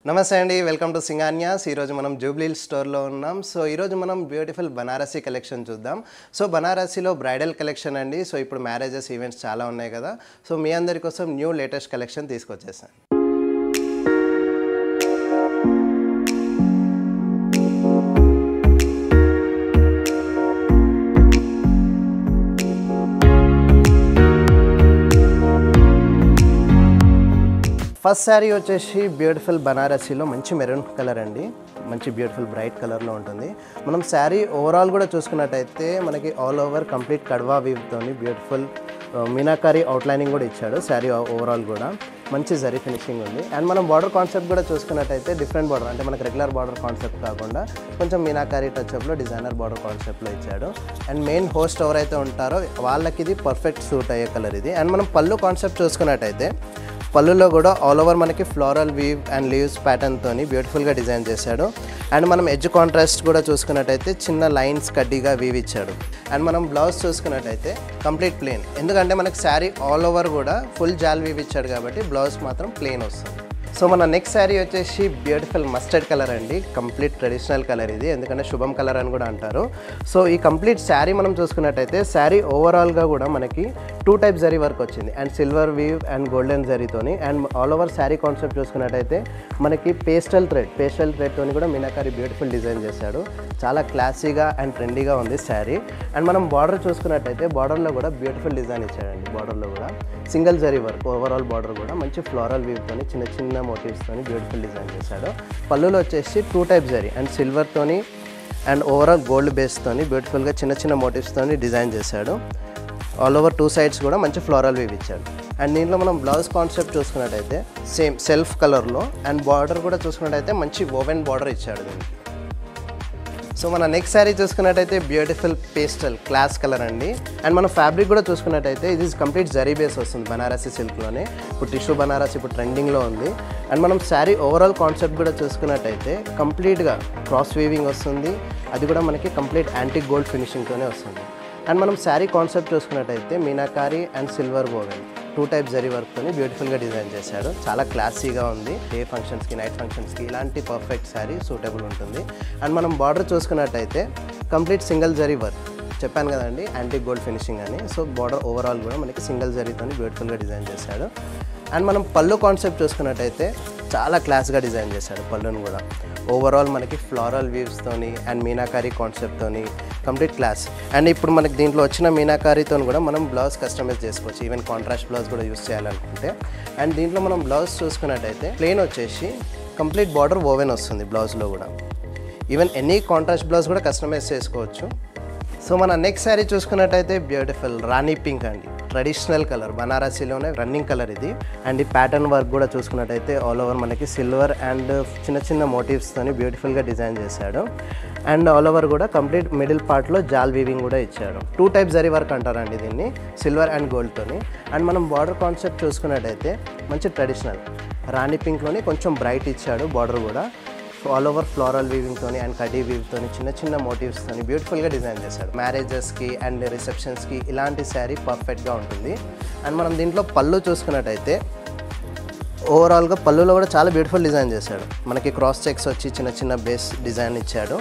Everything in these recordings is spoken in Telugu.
నమస్తే అండి, వెల్కమ్ టు సింగాన్యాస్. ఈరోజు మనం జూబ్లీ స్టోర్లో ఉన్నాం. సో ఈరోజు మనం బ్యూటిఫుల్ బనారసీ కలెక్షన్ చూద్దాం. సో బనారసీలో బ్రైడల్ కలెక్షన్ అండి. సో ఇప్పుడు మ్యారేజెస్ ఈవెంట్స్ చాలా ఉన్నాయి కదా. సో మీ అందరి కోసం న్యూ లేటెస్ట్ కలెక్షన్ తీసుకొచ్చేసాను. ఫస్ట్ శారీ వచ్చేసి బ్యూటిఫుల్ బనారసీలో మంచి మెరూన్ కలర్ అండి. మంచి బ్యూటిఫుల్ బ్రైట్ కలర్లో ఉంటుంది. మనం శారీ ఓవరాల్ కూడా చూసుకున్నట్టయితే మనకి ఆల్ ఓవర్ కంప్లీట్ కడ్వా వీవ్తోని బ్యూటిఫుల్ మీనాకారి అవుట్లైనింగ్ కూడా ఇచ్చాడు. శారీ ఓవరాల్ కూడా మంచి జరీ ఫినిషింగ్ ఉంది. అండ్ మనం బార్డర్ కాన్సెప్ట్ కూడా చూసుకున్నట్టయితే డిఫరెంట్ బార్డర్, అంటే మనకి రెగ్యులర్ బార్డర్ కాన్సెప్ట్ కాకుండా కొంచెం మీనాకారి టచ్అప్లో డిజైనర్ బార్డర్ కాన్సెప్ట్లో ఇచ్చాడు. అండ్ మెయిన్ హోస్ట్ ఎవరైతే ఉంటారో వాళ్ళకి ఇది పర్ఫెక్ట్ సూట్ అయ్యే కలర్ ఇది. అండ్ మనం పళ్ళు కాన్సెప్ట్ చూసుకున్నట్టయితే పళ్ళులో కూడా ఆల్ ఓవర్ మనకి ఫ్లోరల్ వీవ్ అండ్ లీవ్స్ ప్యాటర్న్తోని బ్యూటిఫుల్గా డిజైన్ చేశాడు. అండ్ మనం ఎడ్జ్ కాంట్రాస్ట్ కూడా చూసుకున్నట్టయితే చిన్న లైన్స్ కడ్డీగా వీవ్ ఇచ్చాడు. అండ్ మనం బ్లౌజ్ చూసుకున్నట్టయితే కంప్లీట్ ప్లెయిన్, ఎందుకంటే మనకి శారీ ఆల్ ఓవర్ కూడా ఫుల్ జాల్ వీవ్ ఇచ్చాడు కాబట్టి బ్లౌజ్ మాత్రం ప్లెయిన్ వస్తుంది. సో మన నెక్స్ట్ శారీ వచ్చేసి బ్యూటిఫుల్ మస్టర్డ్ కలర్ అండి. కంప్లీట్ ట్రెడిషనల్ కలర్ ఇది, ఎందుకంటే శుభం కలర్ అని కూడా అంటారు. సో ఈ కంప్లీట్ శారీ మనం చూసుకున్నట్టయితే శారీ ఓవరాల్గా కూడా మనకి 2 టైప్ జరీ వర్క్ వచ్చింది. And silver weave and golden జరీతోని. And all over sari concept చూసుకున్నట్టయితే మనకి పేస్టల్ థ్రెడ్తోని కూడా మీనాకారి బ్యూటిఫుల్ డిజైన్ చేశాడు. చాలా క్లాసీగా అండ్ ట్రెండీగా ఉంది శారీ. అండ్ మనం బార్డర్ చూసుకున్నట్టయితే బార్డర్లో కూడా బ్యూటిఫుల్ డిజైన్ ఇచ్చాడండి. బార్డర్లో కూడా single zari work, overall border కూడా మంచి ఫ్లోరల్ వీవ్తోని చిన్న చిన్న మోటివ్స్తోని బ్యూటిఫుల్ డిజైన్ చేశాడు. పళ్ళులో వచ్చేసి 2 టైప్ జరీ అండ్ సిల్వర్తోని అండ్ ఓవరాల్ గోల్డ్ బేస్తోని బ్యూటిఫుల్గా చిన్న చిన్న మోటివ్స్తోని డిజైన్ చేశాడు. ఆల్ ఓవర్ 2 సైడ్స్ కూడా మంచి ఫ్లోరల్ వీవ్ ఇచ్చాడు. అండ్ దీంట్లో మనం బ్లౌజ్ కాన్సెప్ట్ చూసుకున్నట్టయితే సేమ్ సెల్ఫ్ కలర్లో అండ్ బార్డర్ కూడా చూసుకున్నట్టయితే మంచి ఓవెన్ బార్డర్ ఇచ్చాడు దీనికి. సో మన నెక్స్ట్ శారీ చూసుకున్నట్టయితే బ్యూటిఫుల్ పేస్టల్ క్లాస్ కలర్ అండి. అండ్ మన ఫ్యాబ్రిక్ కూడా చూసుకున్నట్టయితే ఇది కంప్లీట్ జరీ బేస్ వస్తుంది బనారసీ సిల్క్లోనే. ఇప్పుడు టిష్యూ బనారసీ ఇప్పుడు ట్రెండింగ్లో ఉంది. అండ్ మనం శారీ ఓవరాల్ కాన్సెప్ట్ కూడా చూసుకున్నట్టయితే కంప్లీట్గా క్రాస్ వీవింగ్ వస్తుంది. అది కూడా మనకి కంప్లీట్ యాంటిక్ గోల్డ్ ఫినిషింగ్తోనే వస్తుంది. అండ్ మనం శారీ కాన్సెప్ట్ చూసుకున్నట్టయితే meenakari and silver woven 2 type zari వర్క్తోని బ్యూటిఫుల్గా డిజైన్ చేశాడు. చాలా క్లాసీగా ఉంది. డే ఫంక్షన్స్కి, నైట్ ఫంక్షన్స్కి ఇలాంటి పర్ఫెక్ట్ శారీ సూటబుల్ ఉంటుంది. అండ్ మనం బార్డర్ చూసుకున్నట్టయితే కంప్లీట్ సింగిల్ జరీ వర్క్, చెప్పాను కదండి యాంటిక్ గోల్డ్ ఫినిషింగ్ అని. సో బార్డర్ ఓవరాల్ కూడా మనకి సింగిల్ జరీతోని బ్యూటిఫుల్గా డిజైన్ చేశాడు. అండ్ మనం పళ్ళు కాన్సెప్ట్ చూసుకున్నట్టయితే చాలా క్లాస్గా డిజైన్ చేశాడు. పళ్ళును కూడా ఓవరాల్ మనకి ఫ్లోరల్ వీవ్స్తోని అండ్ మీనాకారి కాన్సెప్ట్తోని కంప్లీట్ క్లాస్. అండ్ ఇప్పుడు మనకి దీంట్లో వచ్చిన మీనాకారితో కూడా మనం బ్లౌజ్ కస్టమైజ్ చేసుకోవచ్చు, ఈవెన్ కాంట్రాస్ట్ బ్లౌజ్ కూడా యూస్ చేయాలనుకుంటే. అండ్ దీంట్లో మనం బ్లౌజ్ చూసుకున్నట్టయితే ప్లెయిన్ వచ్చేసి కంప్లీట్ బార్డర్ ఓవెన్ వస్తుంది బ్లౌజ్లో కూడా. ఈవెన్ ఎనీ కాంట్రాస్ట్ బ్లౌజ్ కూడా కస్టమైజ్ చేసుకోవచ్చు. సో మన నెక్స్ట్ శారీ చూసుకున్నట్టయితే బ్యూటిఫుల్ రాణి పింక్ అండి. ట్రెడిషనల్ కలర్, బనారసీలోనే రన్నింగ్ కలర్ ఇది. అండ్ ఈ ప్యాటర్న్ వర్క్ కూడా చూసుకున్నట్టయితే ఆల్ ఓవర్ మనకి సిల్వర్ అండ్ చిన్న చిన్న మోటివ్స్తోని బ్యూటిఫుల్గా డిజైన్ చేశాడు. అండ్ ఆల్ ఓవర్ కూడా కంప్లీట్ మిడిల్ పార్ట్లో జాల్ వీవింగ్ కూడా ఇచ్చాడు. 2 టైప్ జరీ వర్క్ అంటారండి దీన్ని, సిల్వర్ అండ్ గోల్డ్తోని. అండ్ మనం బార్డర్ కాన్సెప్ట్ చూసుకున్నట్టయితే మంచి ట్రెడిషనల్ రాణి పింక్లోని కొంచెం బ్రైట్ ఇచ్చాడు బార్డర్ కూడా. ఆల్ ఓవర్ ఫ్లోరల్ వీవింగ్తోని అండ్ కడీ వీవ్తోని చిన్న చిన్న మోటివ్స్తోని బ్యూటిఫుల్గా డిజైన్ చేశాడు. మ్యారేజెస్కి అండ్ రిసెప్షన్స్కి ఇలాంటి శారీ పర్ఫెక్ట్గా ఉంటుంది. అండ్ మనం దీంట్లో పళ్ళు చూసుకున్నట్టయితే ఓవరాల్గా పళ్ళులో కూడా చాలా బ్యూటిఫుల్ డిజైన్ చేశాడు. మనకి క్రాస్ చెక్స్ వచ్చి చిన్న చిన్న బేస్ డిజైన్ ఇచ్చాడు.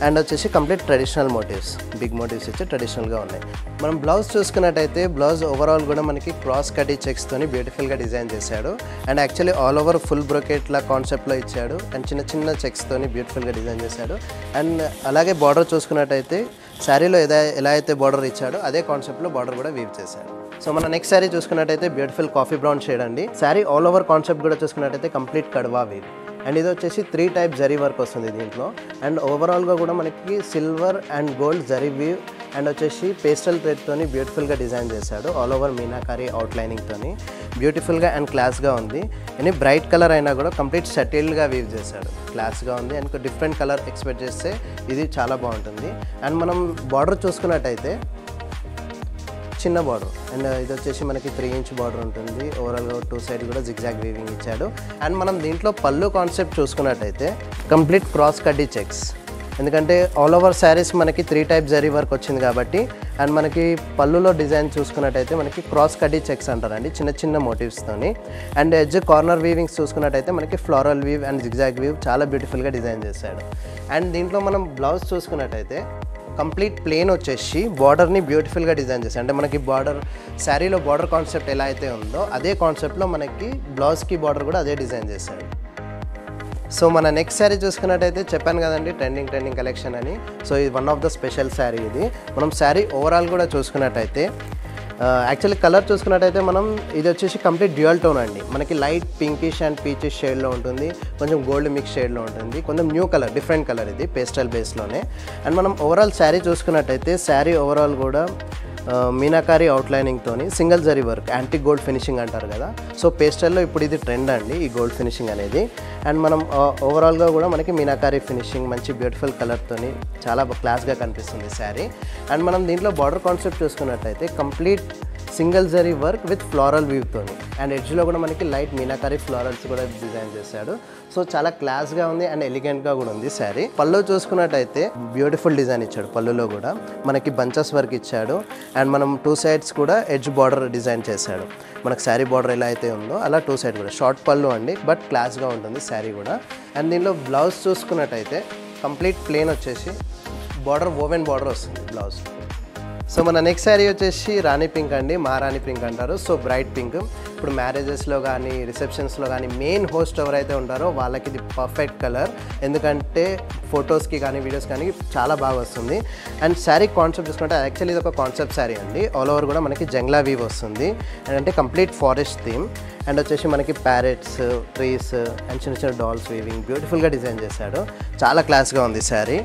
అండ్ వచ్చేసి complete traditional motifs, big motifs ఇచ్చి ట్రెడిషనల్గా ఉన్నాయి. మనం బ్లౌజ్ చూసుకున్నట్టయితే బ్లౌజ్ ఓవరాల్ కూడా మనకి క్రాస్ కటీ చెక్స్తోని బ్యూటిఫుల్గా డిజైన్ చేశాడు. And actually all over full బ్రొకెట్లా కాన్సెప్ట్లో ఇచ్చాడు. అండ్ చిన్న చిన్న చెక్స్తోని బ్యూటిఫుల్గా డిజైన్ చేశాడు. అండ్ అలాగే బార్డర్ చూసుకున్నట్టయితే శారీలో ఎలా అయితే బార్డర్ ఇచ్చాడో అదే కాన్సెప్ట్లో బార్డర్ కూడా వీవ్ చేశాడు. సో మన నెక్స్ట్ శారీ చూసుకున్నట్టయితే బ్యూటిఫుల్ కాఫీ బ్రౌన్ షేడ్ అండి. శారీ ఆల్ ఓవర్ కాన్సెప్ట్ కూడా చూసుకున్నట్టయితే కంప్లీట్ కడ్వా వీవ్. అండ్ ఇది వచ్చేసి 3 టైప్ జరీ వర్క్ వస్తుంది దీంట్లో. అండ్ ఓవరాల్గా కూడా మనకి silver and gold zari weave and వచ్చేసి పేస్టల్ థ్రెడ్తోని బ్యూటిఫుల్గా డిజైన్ చేశాడు. ఆల్ ఓవర్ మీనాకారి అవుట్లైనింగ్తోని బ్యూటిఫుల్గా అండ్ క్లాస్గా ఉంది. ఎనీ బ్రైట్ కలర్ అయినా కూడా కంప్లీట్ సెటిల్డ్గా వీవ్ చేశాడు. క్లాస్గా ఉంది. అండ్ డిఫరెంట్ కలర్ ఎక్స్పెక్ట్ చేస్తే ఇది చాలా బాగుంటుంది. అండ్ మనం బార్డర్ చూసుకున్నట్టయితే చిన్న బార్డర్ అండ్ ఇది వచ్చేసి మనకి 3 ఇంచ్ బార్డర్ ఉంటుంది. ఓవరాల్గా 2 సైడ్ కూడా జిగ్జాగ్ వీవింగ్ ఇచ్చాడు. అండ్ మనం దీంట్లో పళ్ళు కాన్సెప్ట్ చూసుకున్నట్టయితే కంప్లీట్ క్రాస్ కడ్డీ చెక్స్ ఎందుకంటే ఆల్ ఓవర్ శారీస్ మనకి 3 టైప్ జరీ వర్క్ వచ్చింది కాబట్టి. అండ్ మనకి పళ్ళులో డిజైన్ చూసుకున్నట్టయితే మనకి క్రాస్ కడ్డీ చెక్స్ అంటారండి, చిన్న చిన్న మోటివ్స్తోని. అండ్ ఎడ్జ్ కార్నర్ వీవింగ్స్ చూసుకున్నట్టయితే మనకి floral weave and zigzag weave చాలా బ్యూటిఫుల్గా డిజైన్ చేశాడు. అండ్ దీంట్లో మనం బ్లౌజ్ చూసుకున్నట్టయితే కంప్లీట్ ప్లేన్ వచ్చేసి బార్డర్ని బ్యూటిఫుల్గా డిజైన్ చేశాడు. అంటే మనకి బార్డర్ శారీలో బార్డర్ కాన్సెప్ట్ ఎలా అయితే ఉందో అదే కాన్సెప్ట్లో మనకి బ్లౌజ్కి బార్డర్ కూడా అదే డిజైన్ చేశాడు. సో మన నెక్స్ట్ శారీ చూసుకున్నట్టయితే చెప్పాను కదండి ట్రెండింగ్ కలెక్షన్ అని. సో ఇది one of the special sari. ఇది మనం శారీ ఓవరాల్ కూడా చూసుకున్నట్టయితే యాక్చువల్లీ కలర్ చూసుకున్నట్టయితే మనం ఇది వచ్చేసి కంప్లీట్ డ్యూయల్ టోన్ అండి. మనకి లైట్ పింకిష్ అండ్ పీచిష్ షేడ్లో ఉంటుంది, కొంచెం గోల్డ్ మిక్స్ షేడ్లో ఉంటుంది, కొంచెం న్యూ కలర్ డిఫరెంట్ కలర్ ఇది పేస్టల్ బేస్లోనే. అండ్ మనం ఓవరాల్ శారీ చూసుకున్నట్టయితే శారీ ఓవరాల్ కూడా మీనాకారి అవుట్లైనింగ్తోని single zari work antique gold finishing అంటారు కదా. సో పేస్టల్లో ఇప్పుడు ఇది ట్రెండ్ అండి ఈ గోల్డ్ ఫినిషింగ్ అనేది. అండ్ మనం ఓవరాల్గా కూడా మనకి మీనాకారి ఫినిషింగ్ మంచి బ్యూటిఫుల్ కలర్తోని చాలా క్లాస్గా కనిపిస్తుంది శారీ. అండ్ మనం దీంట్లో బార్డర్ కాన్సెప్ట్ చూసుకున్నట్టయితే complete single zari work with floral వ్యూతోని. అండ్ ఎడ్జ్లో కూడా మనకి లైట్ మీనాకారి ఫ్లోరల్స్ కూడా డిజైన్ చేశాడు. సో చాలా క్లాస్గా ఉంది అండ్ ఎలిగెంట్గా కూడా ఉంది శారీ. పళ్ళు చూసుకున్నట్టయితే బ్యూటిఫుల్ డిజైన్ ఇచ్చాడు. పళ్ళులో కూడా మనకి బంచెస్ వర్క్ ఇచ్చాడు. అండ్ మనం 2 సైడ్స్ కూడా ఎడ్జ్ బార్డర్ డిజైన్ చేశాడు. మనకు శారీ బార్డర్ ఎలా అయితే ఉందో అలా 2 సైడ్ కూడా షార్ట్ పళ్ళు అండి, బట్ క్లాస్గా ఉంటుంది శారీ కూడా. అండ్ దీనిలో బ్లౌజ్ చూసుకున్నట్టయితే కంప్లీట్ ప్లేన్ వచ్చేసి బార్డర్ ఓవెన్ బార్డర్ వస్తుంది బ్లౌజ్. సో మన నెక్స్ట్ శారీ వచ్చేసి రాణి పింక్ అండి, మహారాణి పింక్ అంటారు. So bright pink. ఇప్పుడు మ్యారేజెస్లో కానీ రిసెప్షన్స్లో కానీ మెయిన్ హోస్ట్ ఎవరైతే ఉంటారో వాళ్ళకి ఇది పర్ఫెక్ట్ కలర్. ఎందుకంటే ఫొటోస్కి కానీ వీడియోస్ కానీ చాలా బాగా వస్తుంది. అండ్ శారీ కాన్సెప్ట్ చూసుకుంటే యాక్చువల్లీ ఇది ఒక కాన్సెప్ట్ శారీ అండి. ఆల్ ఓవర్ కూడా మనకి జంగ్లా వీవ్ వస్తుంది. అంటే కంప్లీట్ ఫారెస్ట్ థీమ్. అండ్ వచ్చేసి మనకి ప్యారెట్స్, ట్రీస్ అండ్ చిన్న చిన్న డాల్స్ వీవింగ్ బ్యూటిఫుల్గా డిజైన్ చేశాడు. చాలా క్లాస్గా ఉంది శారీ.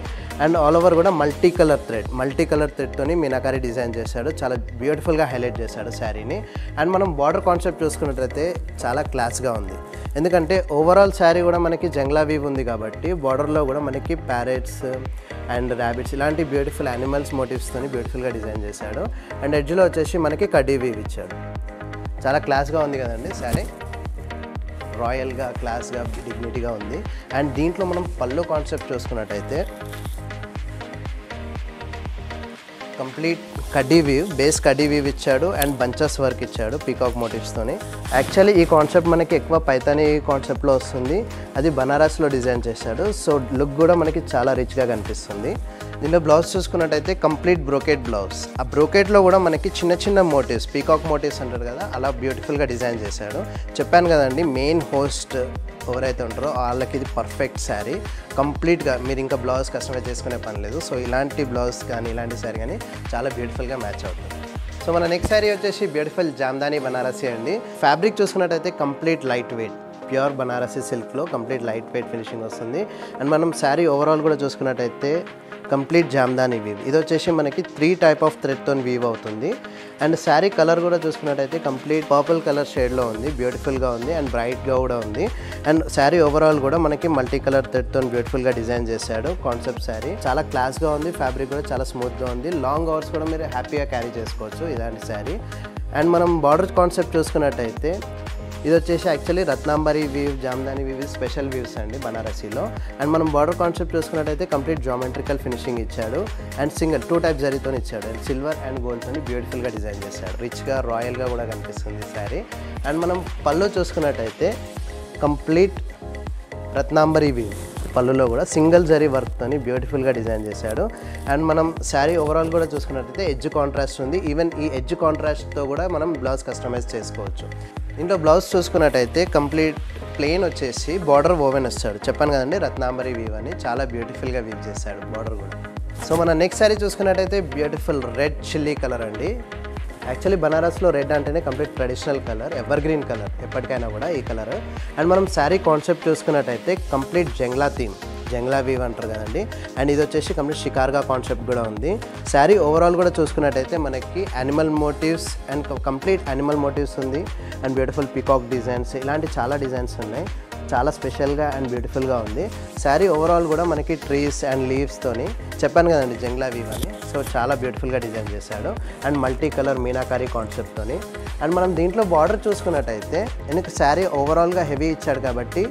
అండ్ ఆల్ ఓవర్ కూడా మల్టీ కలర్ థ్రెడ్తోని మీనాకారి డిజైన్ చేశాడు. చాలా బ్యూటిఫుల్గా హైలైట్ చేశాడు శారీని. అండ్ మనం బార్డర్ కాన్సెప్ట్ చూసుకున్నట్లయితే చాలా క్లాస్గా ఉంది. ఎందుకంటే ఓవరాల్ శారీ కూడా మనకి జంగ్లా వీవ్ ఉంది కాబట్టి బార్డర్లో కూడా మనకి ప్యారెట్స్ అండ్ ర్యాబిట్స్ ఇలాంటి బ్యూటిఫుల్ యానిమల్స్ మోటివ్స్తోని బ్యూటిఫుల్గా డిజైన్ చేశాడు. అండ్ ఎడ్జ్లో వచ్చేసి మనకి కడ్డీ వీవ్ ఇచ్చాడు. చాలా క్లాస్గా ఉంది కదండి శారీ, రాయల్గా క్లాస్గా డిగ్నిటీగా ఉంది. అండ్ దీంట్లో మనం పళ్ళు కాన్సెప్ట్ చూసుకున్నట్టయితే కంప్లీట్ కడ్డీ వీవ్, బేస్ కడ్డీ వీవ్ ఇచ్చాడు. అండ్ బంచెస్ వర్క్ ఇచ్చాడు పీకాక్ మోటివ్స్తోని. యాక్చువల్లీ ఈ కాన్సెప్ట్ మనకి ఎక్కువ పైతానీ కాన్సెప్ట్లో వస్తుంది, అది బనారస్లో డిజైన్ చేశాడు. సో లుక్ కూడా మనకి చాలా రిచ్గా కనిపిస్తుంది. దీనిలో బ్లౌజ్ చూసుకున్నట్టయితే కంప్లీట్ బ్రోకెట్ బ్లౌజ్. ఆ బ్రోకెట్లో కూడా మనకి చిన్న చిన్న మోటివ్స్, పీకాక్ మోటివ్స్ అంటారు కదా, అలా బ్యూటిఫుల్గా డిజైన్ చేశాడు. చెప్పాను కదండి మెయిన్ హోస్ట్ ఎవరైతే ఉంటారో వాళ్ళకి ఇది పర్ఫెక్ట్ శారీ. కంప్లీట్గా మీరు ఇంకా బ్లౌజ్ కస్టమైజ్ చేసుకునే పని లేదు. సో ఇలాంటి బ్లౌజ్ కానీ ఇలాంటి శారీ కానీ చాలా బ్యూటిఫుల్గా మ్యాచ్ అవుతుంది. సో మన నెక్స్ట్ శారీ వచ్చేసి బ్యూటిఫుల్ జామ్దాని బనారసి అండి. ఫ్యాబ్రిక్ చూసుకున్నట్టయితే complete light weight pure Banarasi సిల్క్లో కంప్లీట్ లైట్ వెయిట్ ఫినిషింగ్ వస్తుంది. అండ్ మనం శారీ ఓవరాల్ కూడా చూసుకున్నట్టయితే కంప్లీట్ జామ్దాని వీవ్. ఇది వచ్చేసి మనకి 3 టైప్ ఆఫ్ థ్రెడ్తో వీవ్ అవుతుంది. అండ్ శారీ కలర్ కూడా చూసుకున్నట్టయితే కంప్లీట్ పర్పుల్ కలర్ షేడ్లో ఉంది, బ్యూటిఫుల్గా ఉంది అండ్ బ్రైట్గా కూడా ఉంది. అండ్ శారీ ఓవరాల్ కూడా మనకి మల్టీ కలర్ థ్రెడ్తో బ్యూటిఫుల్గా డిజైన్ చేశాడు. కాన్సెప్ట్ శారీ చాలా క్లాస్గా ఉంది, ఫ్యాబ్రిక్ కూడా చాలా స్మూత్గా ఉంది. లాంగ్ అవర్స్ కూడా మీరు హ్యాపీగా క్యారీ చేసుకోవచ్చు ఇలాంటి శారీ. అండ్ మనం బార్డర్ కాన్సెప్ట్ చూసుకున్నట్టయితే ఇది వచ్చేసి actually Ratnambari weave, jamdani weave special weaves అండి బనారసీలో. అండ్ మనం బార్డర్ కాన్సెప్ట్ చూసుకున్నట్టయితే కంప్లీట్ జామెట్రికల్ ఫినిషింగ్ ఇచ్చాడు. అండ్ సింగిల్ 2 టైప్ జరీతో ఇచ్చాడు. అండ్ సిల్వర్ అండ్ గోల్డ్తో బ్యూటిఫుల్గా డిజైన్ చేశాడు. రిచ్గా రాయల్గా కూడా కనిపిస్తుంది శారీ. అండ్ మనం పళ్ళు చూసుకున్నట్టయితే కంప్లీట్ రత్నాంబరి వీవ్, పళ్ళులో కూడా సింగిల్ జరీ వర్క్తోని బ్యూటిఫుల్గా డిజైన్ చేశాడు. అండ్ మనం శారీ ఓవరాల్ కూడా చూసుకున్నట్టయితే ఎడ్జ్ కాంట్రాస్ట్ ఉంది. ఈవెన్ ఈ ఎడ్జ్ కాంట్రాస్ట్తో కూడా మనం బ్లౌజ్ కస్టమైజ్ చేసుకోవచ్చు. దీంట్లో బ్లౌజ్ చూసుకున్నట్టయితే కంప్లీట్ ప్లెయిన్ వచ్చేసి బార్డర్ ఓవెన్ వస్తాడు. చెప్పాను కదండి రత్నాంబరి వీవ్ అని, చాలా బ్యూటిఫుల్గా వీవ్ చేశాడు బార్డర్ కూడా. సో మన నెక్స్ట్ శారీ చూసుకున్నట్టయితే బ్యూటిఫుల్ రెడ్ చిల్లీ కలర్ అండి. యాక్చువల్లీ బనారస్లో రెడ్ అంటేనే complete traditional colour, ever green colour ఎప్పటికైనా కూడా ఈ కలర్. అండ్ మనం శారీ కాన్సెప్ట్ చూసుకున్నట్టయితే కంప్లీట్ జంగ్లా థీమ్, జంగ్లా వీవ్ అంటారు కదండి. అండ్ ఇది వచ్చేసి కంప్లీట్ షికార్గా కాన్సెప్ట్ కూడా ఉంది. శారీ ఓవరాల్ కూడా చూసుకున్నట్టయితే మనకి animal motifs and complete animal motifs ఉంది. అండ్ బ్యూటిఫుల్ పీకాక్ డిజైన్స్ ఇలాంటి చాలా డిజైన్స్ ఉన్నాయి. చాలా స్పెషల్గా అండ్ బ్యూటిఫుల్గా ఉంది శారీ ఓవరాల్ కూడా మనకి ట్రీస్ అండ్ లీవ్స్తోని. చెప్పాను కదండి జంగ్లా వీవ్ అని. సో చాలా బ్యూటిఫుల్గా డిజైన్ చేశాడు. అండ్ మల్టీ కలర్ మీనాకారి కాన్సెప్ట్తోని. అండ్ మనం దీంట్లో బార్డర్ చూసుకున్నట్టయితే ఎందుకు శారీ ఓవరాల్గా హెవీ ఇచ్చాడు కాబట్టి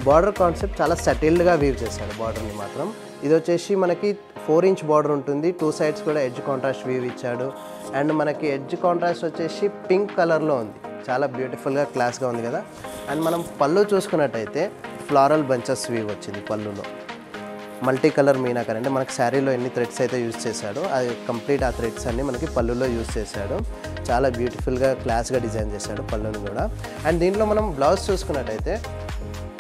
బార్డర్ కాన్సెప్ట్ చాలా సటిల్డ్గా వీవ్ చేశాడు బార్డర్ని మాత్రం. ఇది వచ్చేసి మనకి 4 ఇంచ్ బార్డర్ ఉంటుంది, 2 సైడ్స్ కూడా ఎడ్జ్ కాంట్రాస్ట్ వీవ్ ఇచ్చాడు. అండ్ మనకి ఎడ్జ్ కాంట్రాస్ట్ వచ్చేసి పింక్ కలర్లో ఉంది, చాలా బ్యూటిఫుల్గా క్లాస్గా ఉంది కదా. అండ్ మనం పళ్ళు చూసుకున్నట్టయితే ఫ్లారల్ బంచెస్ వీవ్ వచ్చింది పళ్ళులో, మల్టీ కలర్ మీనాకర్. అంటే మనకి శారీలో ఎన్ని థ్రెడ్స్ అయితే యూజ్ చేశాడో అది కంప్లీట్ ఆ థ్రెడ్స్ అన్ని మనకి పళ్ళులో యూజ్ చేశాడు. చాలా బ్యూటిఫుల్గా క్లాస్గా డిజైన్ చేశాడు పళ్ళుని కూడా. అండ్ దీంట్లో మనం బ్లౌజ్ చూసుకున్నట్టయితే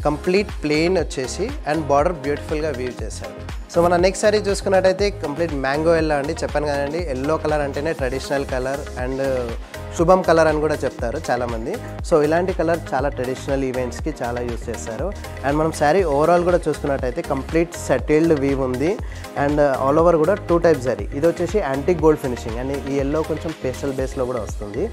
కంప్లీట్ ప్లెయిన్ వచ్చేసి అండ్ బార్డర్ బ్యూటిఫుల్గా వీవ్ చేశాడు. సో మన నెక్స్ట్ సారీ చూసుకున్నట్టయితే కంప్లీట్ మ్యాంగో ఎల్లో అండి. చెప్పాను కదండి, ఎల్లో కలర్ అంటేనే ట్రెడిషనల్ కలర్ అండ్ శుభం కలర్ అని కూడా చెప్తారు చాలామంది. సో ఇలాంటి కలర్ చాలా ట్రెడిషనల్ ఈవెంట్స్కి చాలా యూస్ చేస్తారు. అండ్ మనం శారీ ఓవరాల్ కూడా చూసుకున్నట్టయితే కంప్లీట్ సెటిల్డ్ వీవ్ ఉంది అండ్ ఆల్ ఓవర్ కూడా 2 టైప్స్ జరీ. ఇది వచ్చేసి యాంటిక్ గోల్డ్ ఫినిషింగ్ అండ్ ఈ ఎల్లో కొంచెం పేస్టల్ బేస్లో కూడా వస్తుంది.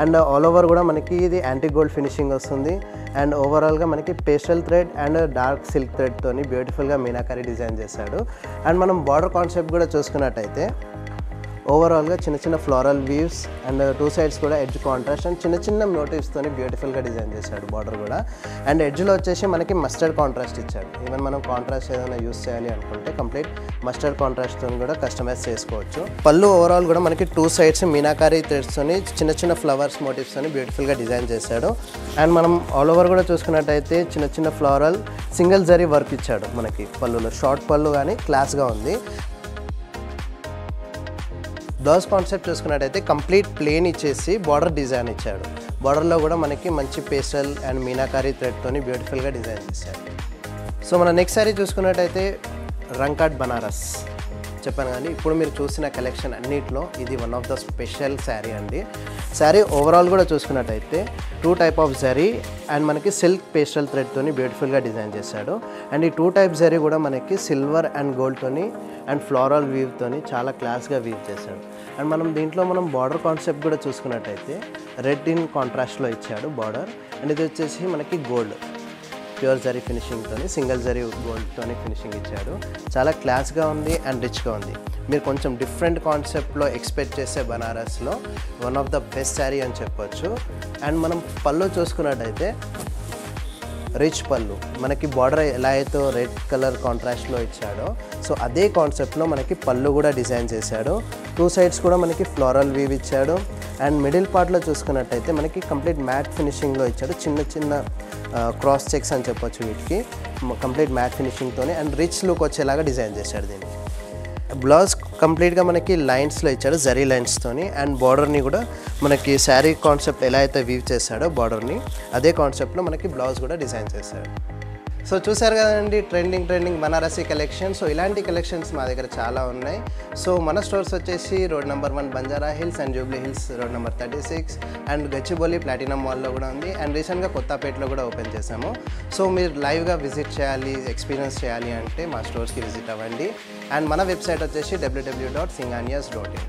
అండ్ ఆల్ ఓవర్ కూడా మనకి ఇది యాంటిక్ గోల్డ్ ఫినిషింగ్ వస్తుంది. అండ్ ఓవరాల్గా మనకి pastel thread and dark silk థ్రెడ్తోని బ్యూటిఫుల్గా మీనాకరీ డిజైన్ చేశాడు. అండ్ మనం బార్డర్ కాన్సెప్ట్ కూడా చూసుకున్నట్టయితే ఓవరాల్గా చిన్న చిన్న ఫ్లోరల్ వీవ్స్ అండ్ 2 సైడ్స్ కూడా ఎడ్జ్ కాంట్రాస్ట్ అండ్ చిన్న చిన్న మోటివ్స్తోని బ్యూటిఫుల్గా డిజైన్ చేశాడు బార్డర్ కూడా. అండ్ ఎడ్జ్లో వచ్చేసి మనకి మస్టర్డ్ కాంట్రాస్ట్ ఇచ్చాడు. ఈవెన్ మనం కాంట్రాస్ట్ ఏదైనా యూస్ చేయాలి అనుకుంటే కంప్లీట్ మస్టర్డ్ కాంట్రాస్ట్తో కూడా కస్టమైజ్ చేసుకోవచ్చు. పళ్ళు ఓవరాల్ కూడా మనకి 2 సైడ్స్ మీనాకారీ థ్రెడ్స్తోని చిన్న చిన్న ఫ్లవర్స్ మోటివ్స్తోని బ్యూటిఫుల్గా డిజైన్ చేశాడు. అండ్ మనం ఆల్ ఓవర్ కూడా చూసుకున్నట్టయితే చిన్న చిన్న ఫ్లోరల్ సింగిల్ జరీ వర్క్ ఇచ్చాడు మనకి పళ్ళులో. షార్ట్ పళ్ళు కానీ క్లాస్గా ఉంది. బ్లౌజ్ కాన్సెప్ట్ చూసుకున్నట్టయితే కంప్లీట్ ప్లేన్ ఇచ్చేసి బార్డర్ డిజైన్ ఇచ్చాడు. బార్డర్లో కూడా మనకి మంచి పేస్టల్ అండ్ మీనాకారీ థ్రెడ్తోని బ్యూటిఫుల్గా డిజైన్ చేశాడు. సో మన నెక్స్ట్ సారీ చూసుకున్నట్టయితే రంకాట్ బనారస్. చెప్పాను కానీ ఇప్పుడు మీరు చూసిన కలెక్షన్ అన్నిట్లో ఇది one of the special sari అండి. శారీ ఓవరాల్ కూడా చూసుకున్నట్టయితే 2 టైప్ ఆఫ్ జరీ అండ్ మనకి సిల్క్ పేస్టల్ థ్రెడ్తోని బ్యూటిఫుల్గా డిజైన్ చేశాడు. అండ్ ఈ 2 టైప్ జరీ కూడా మనకి సిల్వర్ అండ్ గోల్డ్తోని అండ్ ఫ్లోరల్ వీవ్తోని చాలా క్లాస్గా వీవ్ చేశాడు. అండ్ మనం దీంట్లో మనం బార్డర్ కాన్సెప్ట్ కూడా చూసుకున్నట్టయితే రెడ్ ఇన్ కాంట్రాస్ట్లో ఇచ్చాడు బార్డర్. అండ్ ఇది వచ్చేసి మనకి గోల్డ్ ప్యూర్ జరీ ఫినిషింగ్తోని సింగిల్ జరీ గోల్డ్తోని ఫినిషింగ్ ఇచ్చాడు. చాలా క్లాస్గా ఉంది అండ్ రిచ్గా ఉంది. మీరు కొంచెం డిఫరెంట్ కాన్సెప్ట్లో ఎక్స్పెక్ట్ చేసే బనారస్లో one of the best sari అని చెప్పొచ్చు. అండ్ మనం పళ్ళు చూసుకున్నట్టయితే రిచ్ పళ్ళు మనకి బార్డర్ ఎలా అయితే రెడ్ కలర్ కాంట్రాస్ట్లో ఇచ్చాడో సో అదే కాన్సెప్ట్లో మనకి పళ్ళు కూడా డిజైన్ చేశాడు. 2 సైడ్స్ కూడా మనకి ఫ్లోరల్ వీవ్ ఇచ్చాడు. అండ్ మిడిల్ పార్ట్లో చూసుకున్నట్టయితే మనకి కంప్లీట్ మ్యాట్ ఫినిషింగ్లో ఇచ్చాడు. చిన్న చిన్న క్రాస్ చెక్స్ అని చెప్పొచ్చు వీటికి. కంప్లీట్ మ్యాట్ ఫినిషింగ్తోనే అండ్ రిచ్ లుక్ వచ్చేలాగా డిజైన్ చేశాడు దీన్ని. బ్లౌజ్ కంప్లీట్గా మనకి లైన్స్లో ఇచ్చాడు జరీ లైన్స్తోని. అండ్ బార్డర్ని కూడా మనకి శారీ కాన్సెప్ట్ ఎలా అయితే వీవ్ చేశాడో బార్డర్ని అదే కాన్సెప్ట్లో మనకి బ్లౌజ్ కూడా డిజైన్ చేశాడు. సో చూసారు కదండి ట్రెండింగ్ బనారసీ కలెక్షన్. సో ఇలాంటి కలెక్షన్స్ మా దగ్గర చాలా ఉన్నాయి. సో మన స్టోర్స్ వచ్చేసి road number 1 Banjara hills and Jubilee hills road number 36 and Gachibowli platinum మాల్లో కూడా ఉంది. అండ్ రీసెంట్గా కొత్తపేటలో కూడా ఓపెన్ చేశాము. సో మీరు లైవ్గా విజిట్ చేయాలి, ఎక్స్పీరియన్స్ చేయాలి అంటే మా స్టోర్స్కి విజిట్ అవ్వండి. అండ్ మన వెబ్సైట్ వచ్చేసి www.singanyas.in.